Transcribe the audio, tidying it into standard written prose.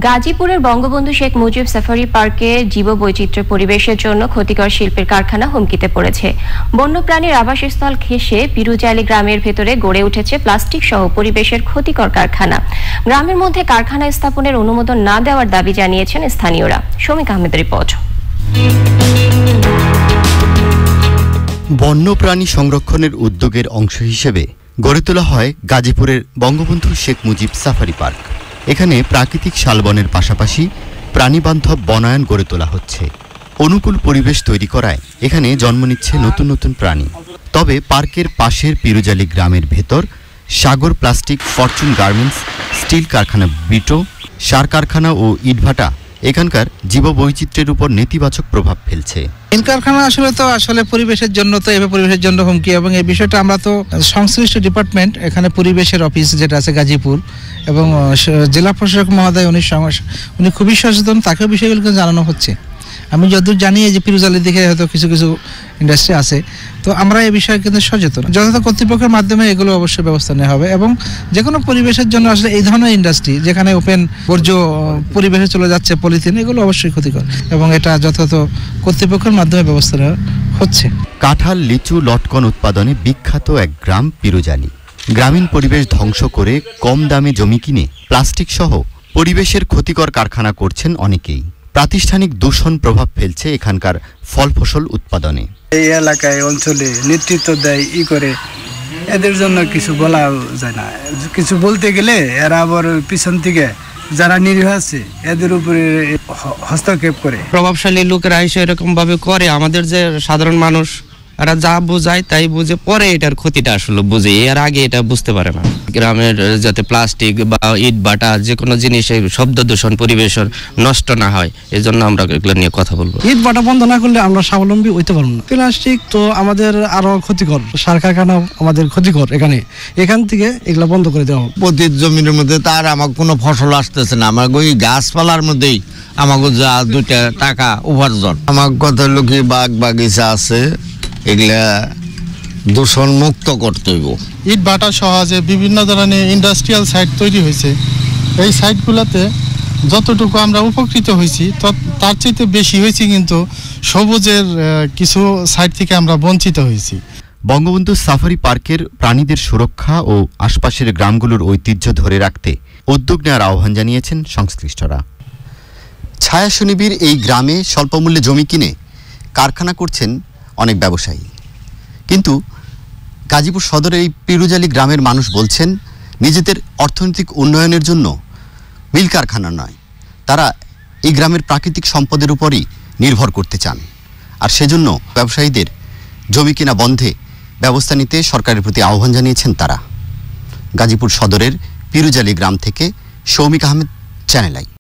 গাজীপুরের বঙ্গবন্ধু শেখ মুজিব সাফারি পার্কে জীববৈচিত্র্য পরিবেশের জন্য ক্ষতিকর শিল্পের কারখানা হুমকিতে পড়েছে। বন্যপ্রাণীর আবাসস্থল ঘেঁষে পিরুজালি গ্রামের ভেতরে গড়ে উঠেছে প্লাস্টিক সহ পরিবেশের ক্ষতিকর কারখানা। গ্রামের মধ্যে কারখানা স্থাপনের অনুমোদন না দেওয়ার দাবি জানিয়েছেন স্থানীয়রা। শমিক আহমেদের রিপোর্ট। বন্যপ্রাণী সংরক্ষণের উদ্যোগের অংশ হিসেবে গড়ে তোলা হয় গাজীপুরের বঙ্গবন্ধু শেখ মুজিব সাফারি পার্ক। এখানে প্রাকৃতিক শালবনের পাশাপাশি প্রাণীবান্ধব বনায়ন গড়ে তোলা হচ্ছে। অনুকূল পরিবেশ তৈরি করায় এখানে জন্ম নিচ্ছে নতুন নতুন প্রাণী। তবে পার্কের পাশের পিরুজালি গ্রামের ভেতর সাগর প্লাস্টিক, ফরচুন গার্মেন্টস, স্টিল কারখানা, বিটো, সার কারখানা ও ইটভাটা এখানকার জীববৈচিত্র্যের উপর নেতিবাচক প্রভাব ফেলছে। কারখানা আসলে পরিবেশের জন্য পরিবেশের জন্য হুমকি, এবং এই বিষয়টা আমরা তো সংশ্লিষ্ট ডিপার্টমেন্ট, এখানে পরিবেশের অফিস যেটা আছে গাজীপুর, এবং জেলা প্রশাসক মহোদয় উনি খুবই সচেতন, তাকেও বিষয়গুলোকে জানানো হচ্ছে। আমি যতদূর জানি যে পিরুজালির দিকে হয়তো কিছু কিছু ইন্ডাস্ট্রি আছে, তো আমরা এই বিষয়ে কিন্তু সচেতন। যথাযথ কর্তৃপক্ষের মাধ্যমে এগুলো অবশ্যই ব্যবস্থা নেওয়া হবে, এবং যে কোনো পরিবেশের জন্য আসলে এই ধরনের ইন্ডাস্ট্রি যেখানে ওপেন বর্জ্য পরিবেশে চলে যাচ্ছে, পলিথিন, এগুলো অবশ্যই ক্ষতিকর, এবং এটা যথাযথ কর্তৃপক্ষের মাধ্যমে ব্যবস্থা নেওয়া হচ্ছে। কাঁঠাল, লিচু, লটকন উৎপাদনে বিখ্যাত এক গ্রাম পিরুজালি। গ্রামীণ পরিবেশ ধ্বংস করে কম দামে জমি কিনে প্লাস্টিক সহ পরিবেশের ক্ষতিকর কারখানা করছেন অনেকেই। প্রাতিষ্ঠানিক দূষণ প্রভাব ফেলছে এখানকার ফল ফসল উৎপাদনে। এই এলাকায় অঞ্চলে নেতৃত্ব দেয় করে, এদের জন্য কিছু বলা যায় না। কিছু বলতে গেলে এরা আবার পিছন থেকে যারা নিরীহ আছে এদের উপরে হস্তক্ষেপ করে। প্রভাবশালী লোকেরা এসে এরকম ভাবে করে, আমাদের যে সাধারণ মানুষ এরা যা বোঝায় তাই বুঝে, পরে এটার ক্ষতিটা আসলে বুঝে, এর আগে এটা বুঝতে পারে না। গ্রামের যাতে প্লাস্টিক বা ইট বাটা যে কোনো জিনিসের শব্দ দূষণ পরিবেশ নষ্ট না হয়, এই জন্য আমরা এগুলো নিয়ে কথা বলবো। ইট বাটা বন্ধ না করলে আমরা স্বাবলম্বী হইতে পারবো না। প্লাস্টিক তো আমাদের আরো ক্ষতিকর, সার কারখানা আমাদের ক্ষতিকর, এখান থেকে এগুলো বন্ধ করে দেওয়া। প্রতি জমির মধ্যে তার আমার কোনো ফসল আসতেছে না, আমার ওই গাছপালার মধ্যেই আমাকে যা 2 টাকা উপার্জন। আমার কথা হলো কি, বাগ বাগিচা আছে, এগুলা দূষণ মুক্ত করতে হইব। ইট ভাটা সহজে বিভিন্ন ধরনের ইন্ডাস্ট্রিয়াল সাইট তৈরি হয়েছে। এই সাইটগুলোতে যতটুকু আমরা উপকৃত হয়েছি তার চাইতে বেশি হয়েছি, কিন্তু সবুজের কিছু সাইট থেকে আমরা বঞ্চিত হয়েছি। বঙ্গবন্ধু সাফারি পার্কের প্রাণীদের সুরক্ষা ও আশপাশের গ্রামগুলোর ঐতিহ্য ধরে রাখতে উদ্যোগ নেওয়ার আহ্বান জানিয়েছেন সংশ্লিষ্টরা। ছায়া সুনিবির এই গ্রামে স্বল্পমূল্যে জমি কিনে কারখানা করছেন অনেক ব্যবসায়ী, কিন্তু গাজীপুর সদরের এই পিরুজালি গ্রামের মানুষ বলছেন নিজেদের অর্থনৈতিক উন্নয়নের জন্য মিল কারখানা নয়, তারা এই গ্রামের প্রাকৃতিক সম্পদের উপরই নির্ভর করতে চান। আর সেজন্য ব্যবসায়ীদের জমি কেনা বন্ধে ব্যবস্থা নিতে সরকারের প্রতি আহ্বান জানিয়েছেন তারা। গাজীপুর সদরের পিরুজালি গ্রাম থেকে শৌমিক আহমেদ, চ্যানেল আই।